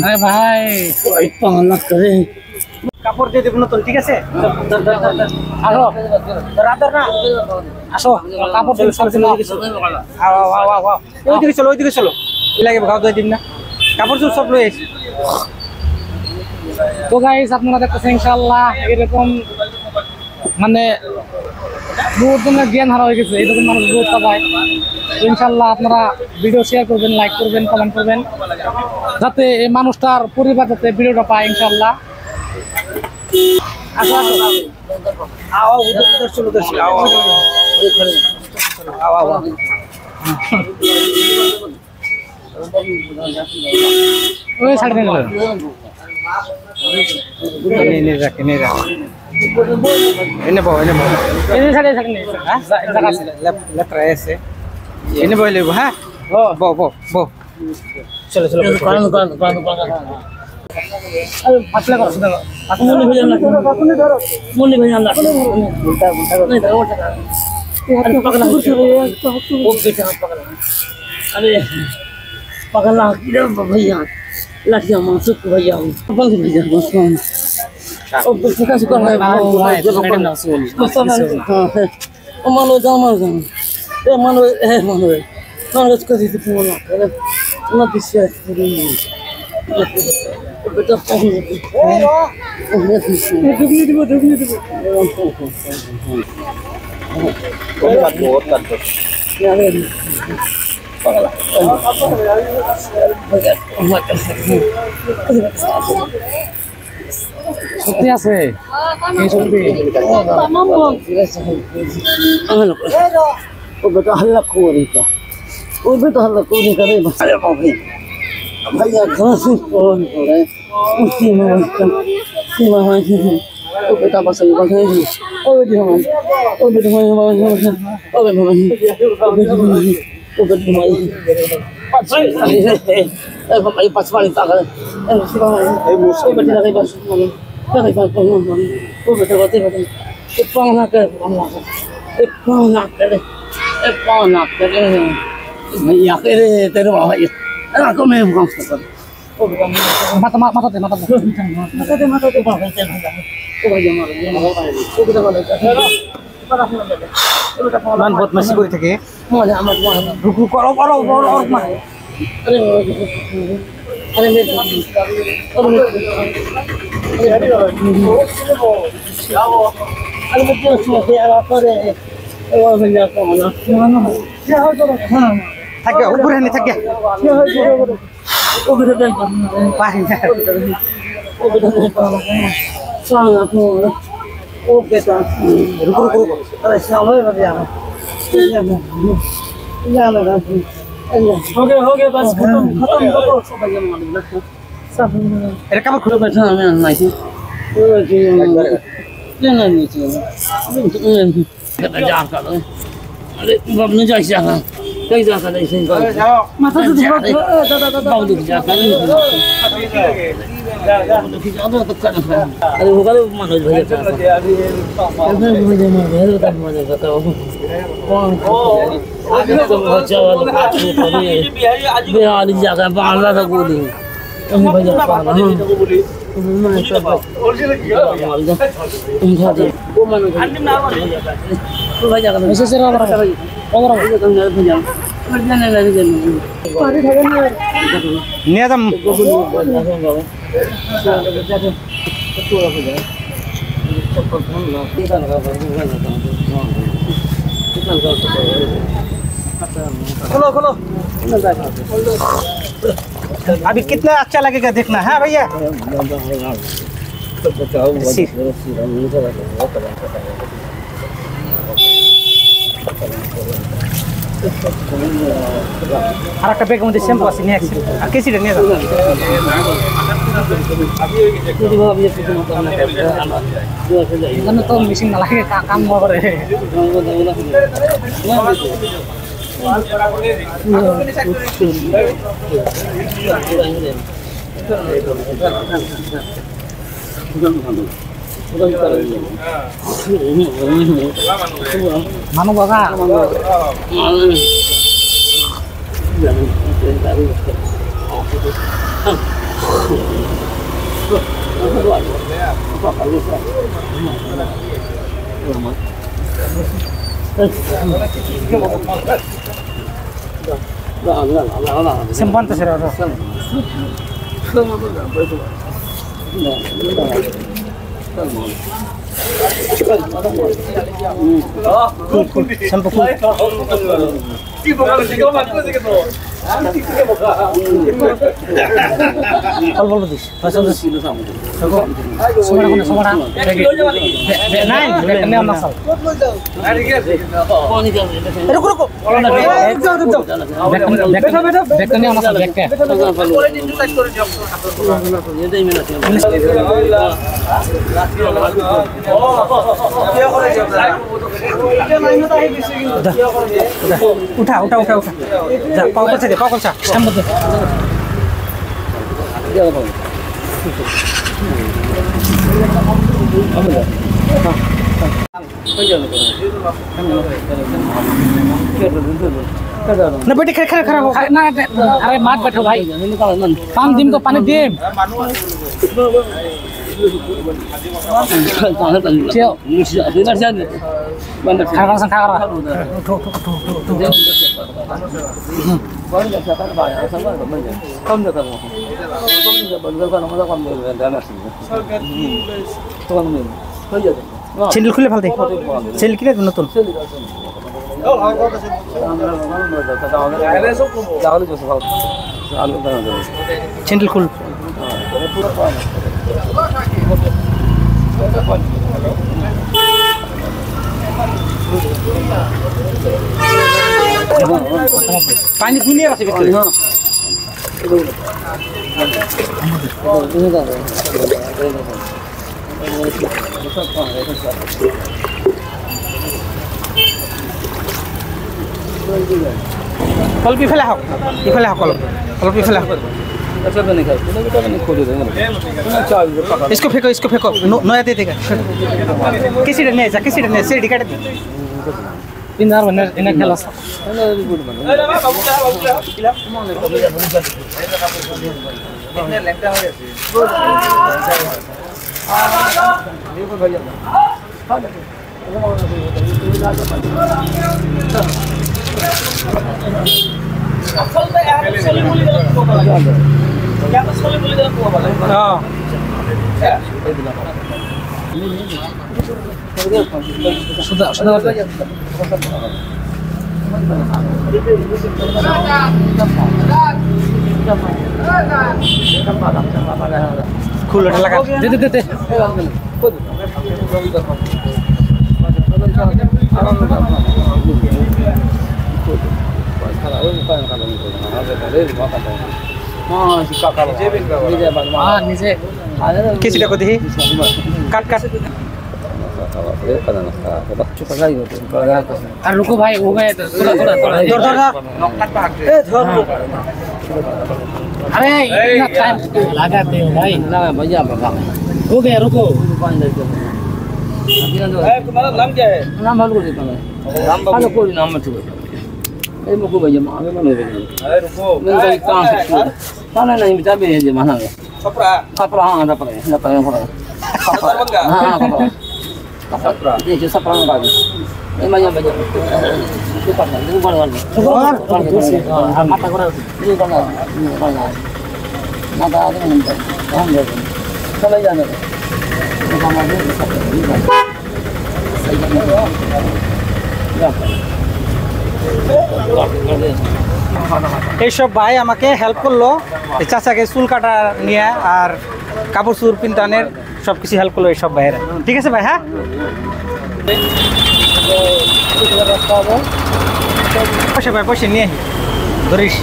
আরে ভাই কাপড় দিয়ে দেব নতুন, ঠিক আছে? আসো রাতের না আসো কাপড় দিয়ে সব দিন ওইদিকে চলো, ওইদিকে চলো। লাগে গাও দিয়ে দিন না, কাপড় চোপড় সব লয়ে এসে। তো গাইস আপনারা দেখতেছেন ইনশাআল্লাহ এরকম মানে বহুত জনের জ্ঞান হারা হয়ে গেছে, এরকম মানুষ বহুত পায়। তো ইনশাআল্লাহ আপনারা ভিডিও শেয়ার করবেন, লাইক করবেন, কমেন্ট করবেন, যাতে এই মানুষটার পরিবার যাতে ভিডিওটা পায় ইনশাআল্লাহ। আসো আসো, আও উধর উধর চলো, উধর চলো, আও আও আও আও। ওই সাইড নিয়ে গেল নে রাখ, নে রাখ, এনে বউ, এনে বউ, এই সাইডে সাইডে নিয়ে হ্যাঁ জায়গা আছে, লেফট আছে, এনে বউ লেবো। হ্যাঁ বউ বউ বউ, চলো চলো। আরে পাতলা করো শুধু মনে ভেজাল না, মনে ভেজাল না, উল্টা উল্টা अरे पकड़ा वो बेटा पकड़ा अरे पकड़ा किधर भैया लाठिया मांसू को भैया बंद भैया बस ओ सुखा सुखा है ओ मानो जामा जामा ए मानो मानो इसको दी तो ना ना दिशा पूरी बेटा पहुंच সত্যি আছে এই সত্যি ও বেটা হাল্লা করে তা ও বেটা হাল্লা করে করে ভালো পাবে ভাইয়া ঘাস কোন করে সীমা সীমা হয় ও বেটা বসাই বসাই ও বেটা ও বেটা ও বেটা ও বেটা ay paspaling tagal ay siya ay muso ba tinakay ba takay ba ko o ba tagal tagal ipang nakal ya kere pero ay ako may gusto ko mata mata mata ba o ba jamar o ba tagal মান বদমাশি করে থাকে মানে আমার রুকু করো করো और মা अरे अरे मेरे থাকে উপরে নে থাকে পারি না ओ बेटा रुको रुको अरे समय बढ़िया हो गया बस खत्म करो सब सब এটা কাপড় খুলে बैठा मैं नहीं लेना नहीं चाहिए जा कर अरे बाप ने जाए जा कहीं जा कर ऐसे माथा तो बाबू दुख जा कर अरे होगा मनोज भैया बिहारी जाकर बांग्ला का गोली নিয়ে যাম खोलो खोलो अभी कितना अच्छा लगेगा देखना है भैया আর একটা ব্যাগের মধ্যে শ্যাম্পু আছে নিয়ে আসছি আর কেসিটা নিয়ে যাবো এখানে তো মেশিন না লাগে কাম করে মানু বাবা Sempat terserah. Sampai Kol betul. Pasal tu. Semua. Nine. Kami am nasal. Ruko. Kami am nasal. Udah. जा पाव कसा दे पाव कसा शंभर दे ना बेटे खड़ा हो ना अरे मार बैठो भाई काम दिन को पानी दे চ্যানেল খুলে ফেলতে চ্যানেল কিনে নতুন চ্যানেল খুল पानी दुनिया আছে ভিতরে কল বিফলে হোক কল বিফলে হোক इसको फेंको नया दे देगा किसी ने से डिकाट दे इन यार बने इन्हें खेला sudah cool udah lah kan deh किसी को दी काट रुको भाई हो गए अरे इतना टाइम लगाते हो भाई भैया हो गया रुको तुम्हारा नाम क्या है नाम मालूम है नाम कोई नाम मत ए मुको भैया मामे मन अरे रुको मैं कहां से खाना नहीं बचा भी है जमाना कपड़ा हां कपड़ा हां कपड़ा ये जो सपरा बागी ए मजा बजा itu kan itu bukan mata kurang itu kan mata itu kan kalau jangan sama dia এই সব ভাই আমাকে হেল্প করলো চাচাকে চুল কাটা নিয়ে আর কাপড় চুর পিন্তানের সব কিছু হেল্প করলো এই সব ভাইয়েরা ঠিক আছে ভাই হ্যাঁ পয়সা ভাই পয়সা নিয়ে ধরিস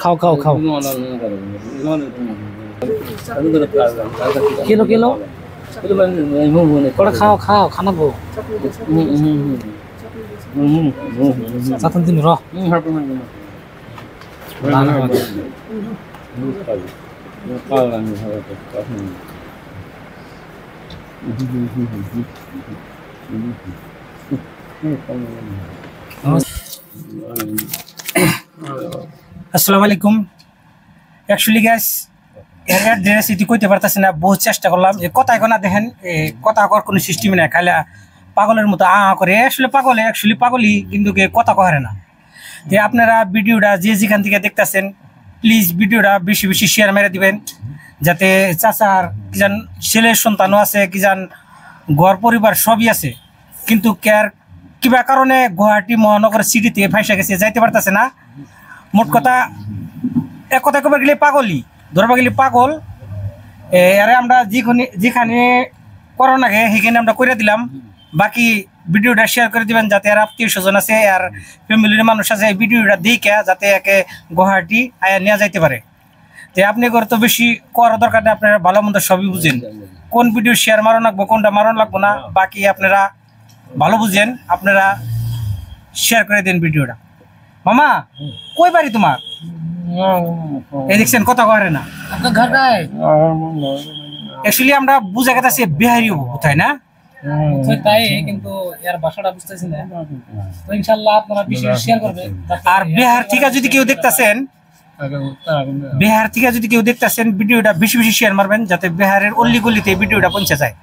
খাও কিলো খাও খানা বো satu tim roh আসসালামু আলাইকুম। অ্যাকচুয়ালি গ্যাস এর অ্যাড্রেস এটি কইতে পারতেছি না, বহু চেষ্টা করলাম। এই কথা এখন দেখেন, কথা কর কোনো সিস্টেমই নাই, খাইলা পাগলের মতো করে। আসলে পাগলই, কিন্তু কথা কহারে না। তো আপনারা ভিডিওটা যে যেখান থেকে দেখতেছেন, প্লিজ ভিডিওটা বেশি বেশি শেয়ার মেরে দিবেন, যাতে চাচার কি যান ছেলের সন্তানও আছে, কি যান ঘর পরিবার সবই আছে, কিন্তু কিবা কারণে গুয়াহাটি মহানগর সিটিতে ফাইসা গেছে, যাইতে পারতেছে না। মোট কথা এক কথা কবার গেলে পাগলই, ধরবা গেলে পাগল। আরে আমরা যেখানে করোনা গে সেখানে আমরা করে দিলাম। বাকি ভিডিওটা শেয়ার করে দিবেন, যাতে আর আত্মীয় স্বজন আছে আর ফ্যামিলির মানুষ আছে এই ভিডিওটা দেখে যাতে একে গুয়াহাটি আয়া নেওয়া যাইতে পারে। তো আপনি করে তো বেশি করার দরকার নেই, আপনারা ভালো মন্দ সবই বুঝেন, কোন ভিডিও শেয়ার মারণ লাগবো কোনটা মারণ লাগবো না, বাকি আপনারা ভালো বুঝেন, আপনারা শেয়ার করে দেন ভিডিওটা। মামা কই বাড়ি তোমার? এই দেখছেন কথা করে না। আপনার ঘরটায় অ্যাকচুয়ালি আমরা বুঝা গেছে বিহারি হবো কোথায় না, তাই, কিন্তু এর ভাষাটা বুঝতেছি না। তো ইনশাআল্লাহ আপনারা বেশি শেয়ার করবেন। আর বিহার থেকে যদি কেউ দেখতেছেন ভিডিওটা বেশি বেশি শেয়ার মারবেন, যাতে বিহারের অল্লি গলিতে ভিডিওটা পৌঁছে যায়।